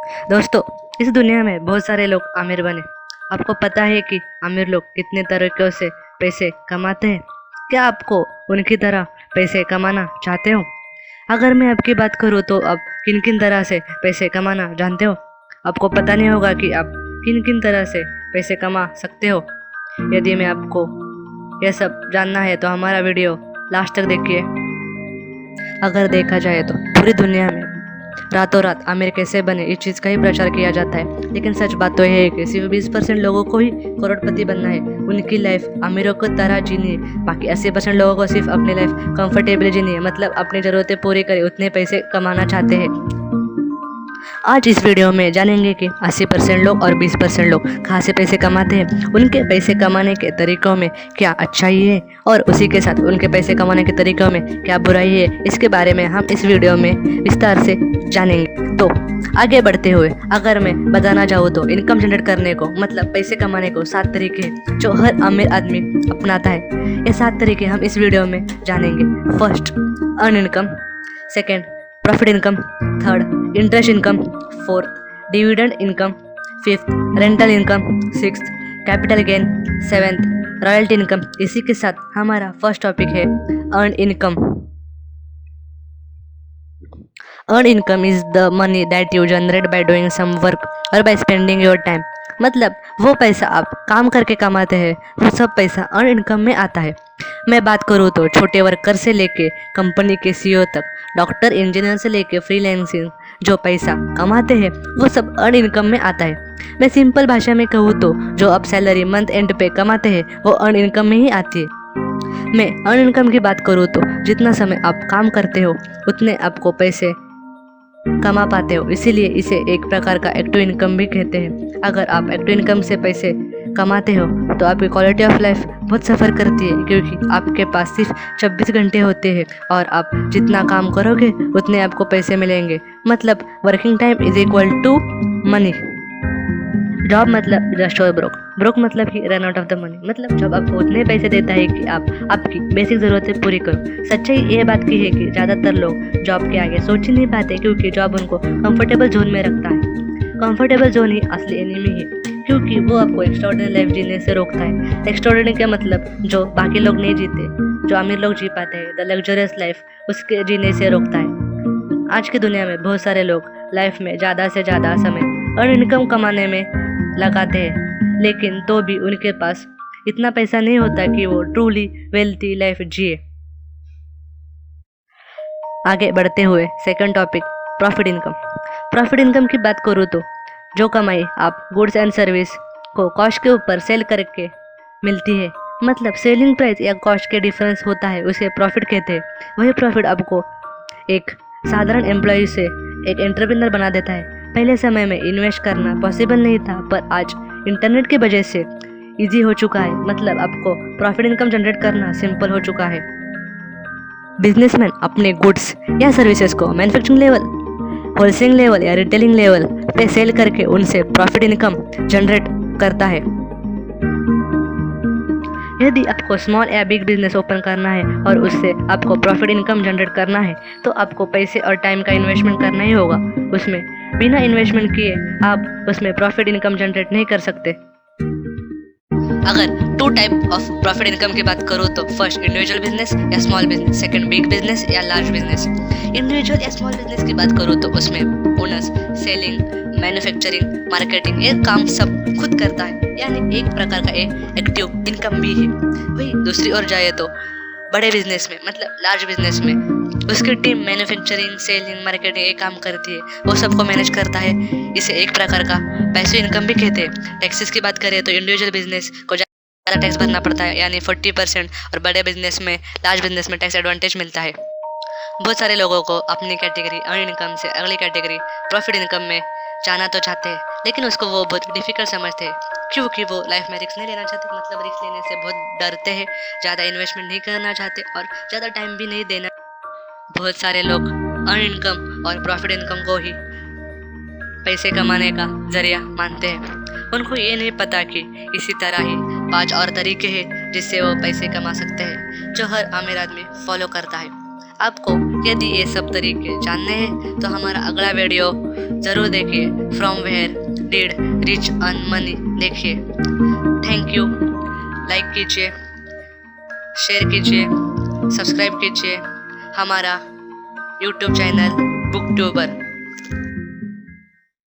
दोस्तों, इस दुनिया में बहुत सारे लोग अमीर बने। आपको पता है कि अमीर लोग कितने तरीकों से पैसे कमाते हैं? क्या आपको उनकी तरह पैसे कमाना चाहते हो? अगर मैं आपकी बात करूँ तो आप किन किन तरह से पैसे कमाना जानते हो? आपको पता नहीं होगा कि आप किन किन तरह से पैसे कमा सकते हो। यदि मैं आपको यह सब जानना है तो हमारा वीडियो लास्ट तक देखिए। अगर देखा जाए तो पूरी दुनिया में रातों रात आमिर कैसे बने इस चीज़ का ही प्रचार किया जाता है, लेकिन सच बात तो यह है कि सिर्फ 20% लोगों को ही करोड़पति बनना है। उनकी लाइफ अमीरों को तरह जीनी है। बाकी 80% लोगों को सिर्फ अपनी लाइफ कंफर्टेबल जीनी है, मतलब अपनी ज़रूरतें पूरी करे उतने पैसे कमाना चाहते हैं। आज इस वीडियो में जानेंगे कि 80% लोग और 20% लोग कहाँ से पैसे कमाते हैं, उनके पैसे कमाने के तरीकों में क्या अच्छाई है और उसी के साथ उनके पैसे कमाने के तरीकों में क्या बुराई है। इसके बारे में हम इस वीडियो में विस्तार से जानेंगे। तो आगे बढ़ते हुए अगर मैं बताना चाहूँ तो इनकम जनरेट करने को मतलब पैसे कमाने को 7 तरीके हैं जो हर अमीर आदमी अपनाता है। ये 7 तरीके हम इस वीडियो में जानेंगे। First, earn income. Second, profit income. Third, interest income. Fourth, dividend income. Fifth, rental income. Sixth, capital gain. Seventh, royalty income. इसी के साथ हमारा फर्स्ट टॉपिक है earn income. Earn income is the money that you generate by doing some work और by spending your time. मतलब वो पैसा आप काम करके कमाते हैं, वो सब पैसा अर्न इनकम में आता है। मैं बात करूँ तो छोटे वर्कर से लेके कंपनी के सीईओ तक, डॉक्टर इंजीनियर से लेके फ्रीलांसिंग जो पैसा कमाते हैं वो सब अर्न इनकम में आता है। मैं सिंपल भाषा में कहूँ तो जो आप सैलरी मंथ एंड पे कमाते हैं वो अर्न इनकम में ही आती है। मैं अर्न इनकम की बात करूँ तो जितना समय आप काम करते हो उतने आपको पैसे कमा पाते हो, इसीलिए इसे एक प्रकार का एक्टिव इनकम भी कहते हैं। अगर आप एक्टिव इनकम से पैसे कमाते हो तो आपकी क्वालिटी ऑफ लाइफ बहुत सफ़र करती है, क्योंकि आपके पास सिर्फ 24 घंटे होते हैं और आप जितना काम करोगे उतने आपको पैसे मिलेंगे। मतलब working time is equal to money. Job मतलब जस्ट और ब्रोक। ब्रोक मतलब कि run out of the money, मतलब जब आपको उतने पैसे देता है कि आप आपकी बेसिक ज़रूरतें पूरी करो। सच्चाई ये बात की है कि ज़्यादातर लोग जॉब के आगे सोच ही नहीं पाते, क्योंकि जॉब उनको कंफर्टेबल जोन में रखता है। कंफर्टेबल जोन ही असली एनिमी है, क्योंकि वो आपको एक्स्ट्राऑर्डिनरी लाइफ जीने से रोकता है। एक्स्ट्राऑर्डिनरी का मतलब जो बाकी लोग नहीं जीते, जो अमीर लोग जी पाते हैं, द लग्जरियस लाइफ, उसके जीने से रोकता है। आज की दुनिया में बहुत सारे लोग लाइफ में ज़्यादा से ज़्यादा समय अर्न इनकम कमाने में लगाते हैं, लेकिन तो भी उनके पास इतना पैसा नहीं होता कि वो ट्रूली वेल्थी लाइफ जिए। आगे बढ़ते हुए second topic, profit income. Profit income की बात करूँ तो जो कमाई आप गुड्स एंड सर्विस को कॉस्ट के ऊपर सेल करके मिलती है, मतलब सेलिंग प्राइस या कॉस्ट के डिफरेंस होता है, उसे प्रॉफिट कहते हैं। वही प्रॉफिट आपको एक साधारण एम्प्लॉय से एक एंटरप्रेन्योर बना देता है। पहले समय में इन्वेस्ट करना पॉसिबल नहीं था, पर आज इंटरनेट की वजह से इजी हो चुका है, मतलब आपको प्रॉफिट इनकम जनरेट करना सिंपल हो चुका है। बिजनेसमैन अपने गुड्स या सर्विसेज को मैन्युफैक्चरिंग लेवल, होलसेल लेवल या रिटेलिंग लेवल पे सेल करके उनसे प्रॉफिट इनकम जनरेट करता है। यदि आपको स्मॉल या बिग बिजनेस ओपन करना है और उससे आपको प्रॉफिट इनकम जनरेट करना है तो आपको पैसे और टाइम का इन्वेस्टमेंट करना ही होगा। उसमें बिना इन्वेस्टमेंट किए आप उसमें प्रॉफिट इनकम जनरेट नहीं कर सकते। अगर 2 टाइप ऑफ प्रॉफिट इनकम की बात करूँ तो फर्स्ट, इंडिविजुअल बिजनेस या small business. Second, big business या लार्ज बिजनेस। इंडिविजुअल या स्मॉल बिजनेस की बात करूँ तो उसमें ओनर्स सेलिंग, मैन्युफैक्चरिंग, मार्केटिंग ये काम सब खुद करता है, यानी एक प्रकार का एक्टिव इनकम भी है। वही दूसरी ओर जाए तो बड़े बिजनेस में मतलब लार्ज बिजनेस में उसकी टीम मैन्युफैक्चरिंग, सेलिंग, मार्केटिंग ये काम करती है, वो सबको मैनेज करता है। इसे एक प्रकार का पैसिव इनकम भी कहते हैं। टैक्सेस की बात करें तो इंडिविजुअल बिजनेस को ज़्यादा टैक्स भरना पड़ता है, यानी 40%, और बड़े बिजनेस में, लार्ज बिजनेस में टैक्स एडवांटेज मिलता है। बहुत सारे लोगों को अपनी कैटेगरी अर्न इनकम से अगली कैटेगरी प्रॉफिट इनकम में जाना तो चाहते हैं, लेकिन उसको वो बहुत डिफिकल्ट समझते हैं, क्योंकि वो लाइफ में रिस्क नहीं लेना चाहते, मतलब रिस्क लेने से बहुत डरते हैं, ज़्यादा इन्वेस्टमेंट नहीं करना चाहते और ज़्यादा टाइम भी नहीं देना। बहुत सारे लोग अर्न इनकम और प्रॉफिट इनकम को ही पैसे कमाने का जरिया मानते हैं। उनको ये नहीं पता कि इसी तरह ही 5 और तरीके हैं जिससे वो पैसे कमा सकते हैं, जो हर अमीर आदमी फॉलो करता है। आपको यदि ये सब तरीके जानने हैं तो हमारा अगला वीडियो ज़रूर देखिए। From where did rich earn money देखिए। Thank you. लाइक कीजिए, शेयर कीजिए, सब्सक्राइब कीजिए हमारा यूट्यूब चैनल बुकट्यूबर।